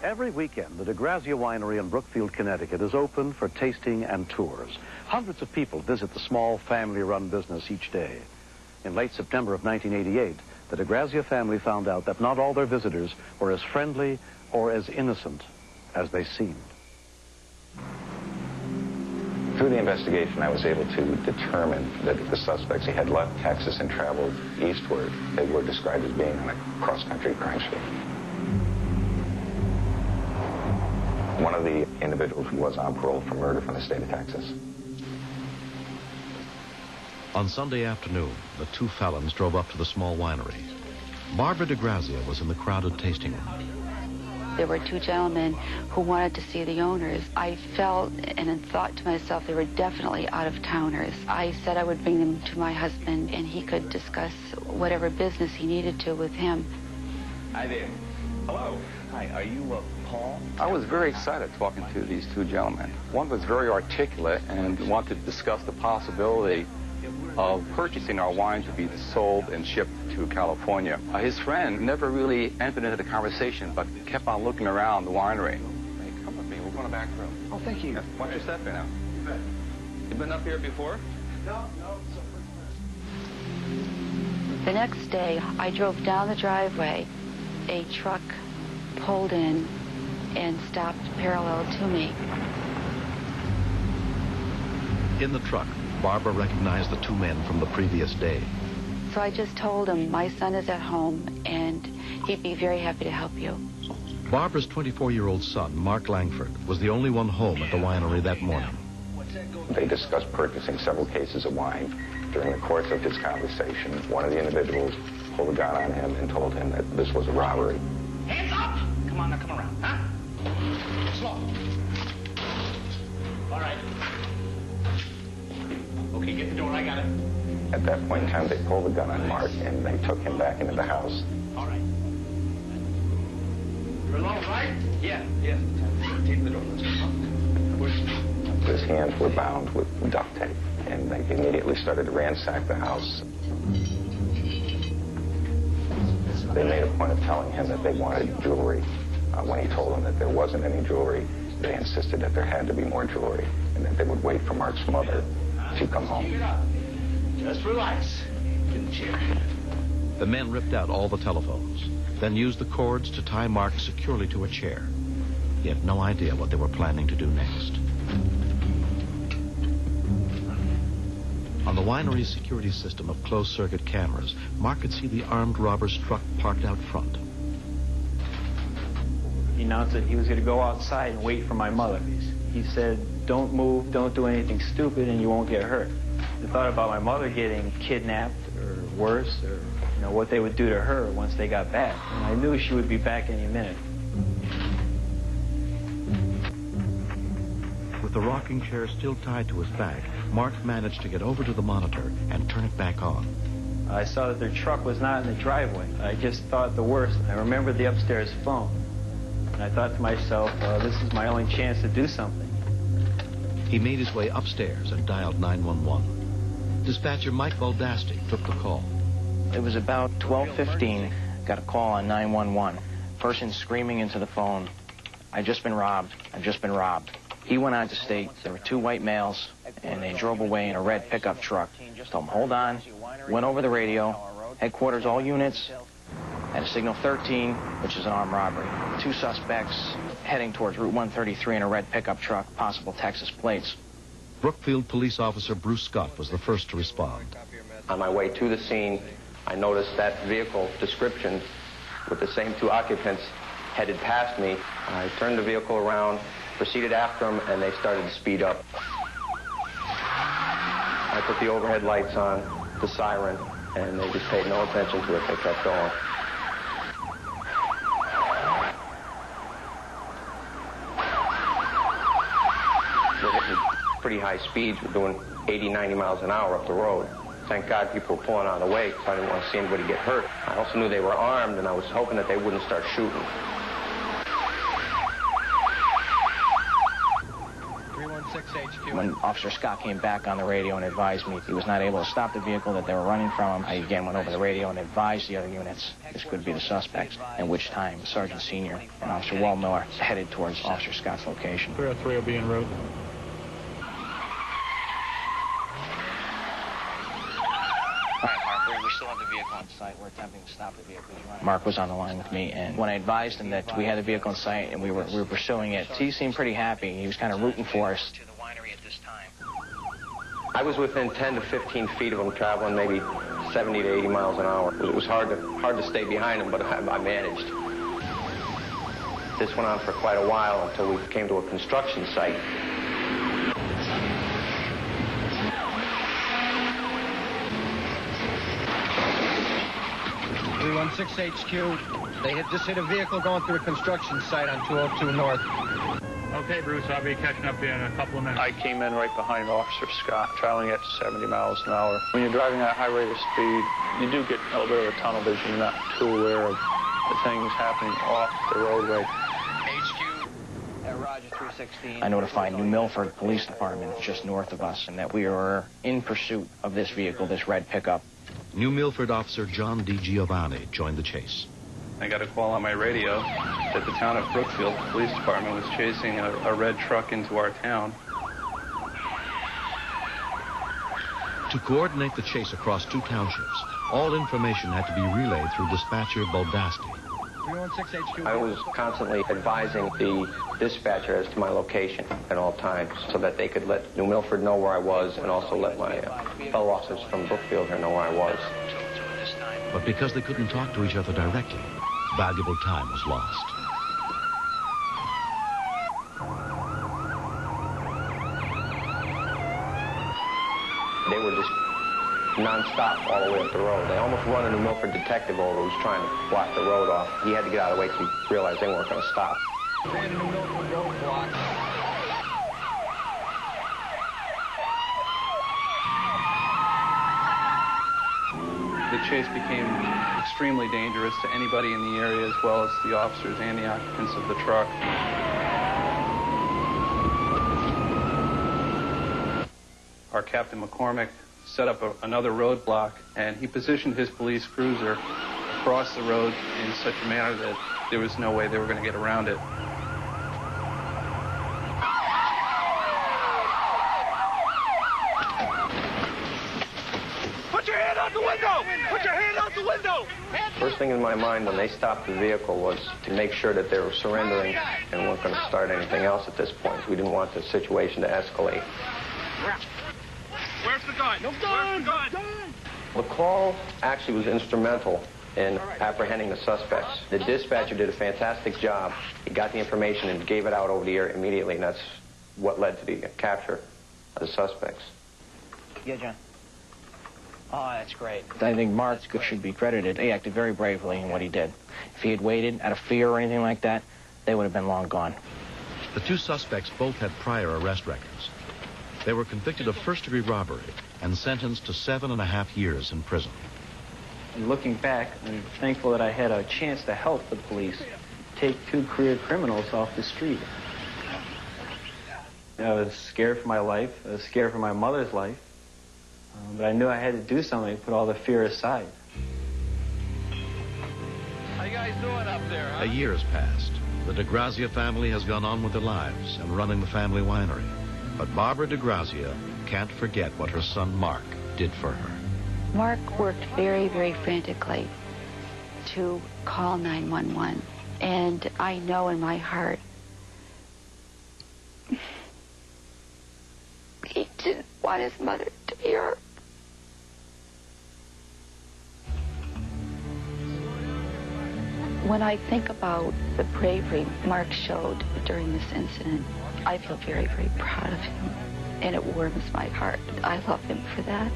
Every weekend, the DeGrazia Winery in Brookfield, Connecticut is open for tasting and tours. Hundreds of people visit the small family-run business each day. In late September of 1988, the DeGrazia family found out that not all their visitors were as friendly or as innocent as they seemed. Through the investigation, I was able to determine that the suspects had left Texas and traveled eastward. They were described as being on a cross-country crime spree. One of the individuals was on parole for murder from the state of Texas. On Sunday afternoon, the two felons drove up to the small winery. Barbara DeGrazia was in the crowded tasting room. There were two gentlemen who wanted to see the owners. I felt and thought to myself they were definitely out-of-towners. I said I would bring them to my husband and he could discuss whatever business he needed to with him. Hi there. Hello. Hi, are you Paul? I was very excited talking to these two gentlemen. One was very articulate and wanted to discuss the possibility of purchasing our wine to be sold and shipped to California. His friend never really entered into the conversation, but kept on looking around the winery. Hey, come with me. We're going to back room. Oh, thank you. Why don't you step in now? You been up here before? No. The next day, I drove down the driveway. A truck pulled in and stopped parallel to me. In the truck, Barbara recognized the two men from the previous day. So I just told him, my son is at home and he'd be very happy to help you. Barbara's 24-year-old son, Mark Langford, was the only one home at the winery that morning. They discussed purchasing several cases of wine. During the course of his conversation, one of the individuals pulled a gun on him and told him that this was a robbery. Hands up! Come on, now come around, huh? Slow. All right. Okay, get the door, I got it. At that point in time, they pulled the gun on Mark and they took him back into the house. All right. You're alone, right? Yeah. Take the door, let's go. His hands were bound with duct tape, and they immediately started to ransack the house. They made a point of telling him that they wanted jewelry. When he told them that there wasn't any jewelry, they insisted that there had to be more jewelry and that they would wait for Mark's mother to come home. Just relax. Get the chair. The men ripped out all the telephones, then used the cords to tie Mark securely to a chair. He had no idea what they were planning to do next. On the winery's security system of closed-circuit cameras, Mark could see the armed robber's truck parked out front. He announced that he was going to go outside and wait for my mother. He said, don't move, don't do anything stupid, and you won't get hurt. I thought about my mother getting kidnapped or worse, or what they would do to her once they got back. And I knew she would be back any minute. With the rocking chair still tied to his back, Mark managed to get over to the monitor and turn it back on. I saw that their truck was not in the driveway. I just thought the worst. I remembered the upstairs phone. And I thought to myself, this is my only chance to do something. He made his way upstairs and dialed 911. Dispatcher Mike Baldasti took the call. It was about 12:15. Got a call on 911. Person screaming into the phone, "I've just been robbed. I've just been robbed." He went on to state there were two white males, and they drove away in a red pickup truck. Told him, hold on. Went over the radio. Headquarters, all units. At a signal 13, which is an armed robbery. Two suspects heading towards Route 133 in a red pickup truck, possible Texas plates. Brookfield police officer Bruce Scott was the first to respond. On my way to the scene, I noticed that vehicle description with the same two occupants headed past me. I turned the vehicle around, proceeded after them, and they started to speed up. I put the overhead lights on, the siren, and they just paid no attention to it. They kept going. We're hitting pretty high speeds. We're doing 80, 90 miles an hour up the road. Thank God people were pulling out of the way because I didn't want to see anybody get hurt. I also knew they were armed, and I was hoping that they wouldn't start shooting. 316 When Officer Scott came back on the radio and advised me he was not able to stop the vehicle, that they were running from him, I again went over the radio and advised the other units this could be the suspects, at which time Sergeant Senior and Officer Wallmiller headed towards Officer Scott's location. 303 will be en route. All right, Mark, we still have the vehicle on site. We're attempting to stop the vehicle. Mark was on the line with me, and when I advised him that we had the vehicle on site and we were pursuing it, he seemed pretty happy. He was kind of rooting for us. To the winery at this time. I was within 10 to 15 feet of him, traveling maybe 70 to 80 miles an hour. It was hard to stay behind him, but I managed. This went on for quite a while until we came to a construction site. 316 HQ. They just hit a vehicle going through a construction site on 202 North. Okay, Bruce, I'll be catching up to you in a couple of minutes. I came in right behind Officer Scott, traveling at 70 miles an hour. When you're driving at a high rate of speed, you do get a little bit of a tunnel vision. You're not too aware of the things happening off the roadway. HQ at Roger 316. I notified New Milford Police Department just north of us and that we were in pursuit of this vehicle, this red pickup. New Milford officer John D. Giovanni joined the chase. I got a call on my radio that the town of Brookfield Police Department was chasing a red truck into our town. To coordinate the chase across two townships, all information had to be relayed through dispatcher Boldasti. 316 HQ. I was constantly advising the dispatcher as to my location at all times so that they could let New Milford know where I was and also let my fellow officers from Brookfield here know where I was. But because they couldn't talk to each other directly, valuable time was lost. They were just non-stop all the way up the road. They almost run a New Milford detective over who was trying to block the road off. He had to get out of the way because he realized they weren't going to stop. Ran a New Milford roadblock. The chase became extremely dangerous to anybody in the area as well as the officers and the occupants of the truck. Our Captain McCormick set up another roadblock, and he positioned his police cruiser across the road in such a manner that there was no way they were going to get around it. Put your hand out the window! Put your hand out the window! First thing in my mind when they stopped the vehicle was to make sure that they were surrendering and weren't going to start anything else at this point. We didn't want the situation to escalate. Where's the gun? No gun! Where's the gun? The call actually was instrumental in apprehending the suspects. The dispatcher did a fantastic job. He got the information and gave it out over the air immediately, and that's what led to the capture of the suspects. Yeah, John. Oh, that's great. I think Mark should be credited. He acted very bravely in what he did. If he had waited out of fear or anything like that, they would have been long gone. The two suspects both had prior arrest records. They were convicted of first-degree robbery and sentenced to 7.5 years in prison. And looking back, I'm thankful that I had a chance to help the police take two career criminals off the street. I was scared for my life. I was scared for my mother's life. But I knew I had to do something to put all the fear aside. How you guys doing up there, huh? A year has passed. The DeGrazia family has gone on with their lives and running the family winery. But Barbara DeGrazia can't forget what her son Mark did for her. Mark worked very, very frantically to call 911. And I know in my heart he didn't want his mother to be hurt. When I think about the bravery Mark showed during this incident, I feel very, very proud of him. And it warms my heart. I love him for that.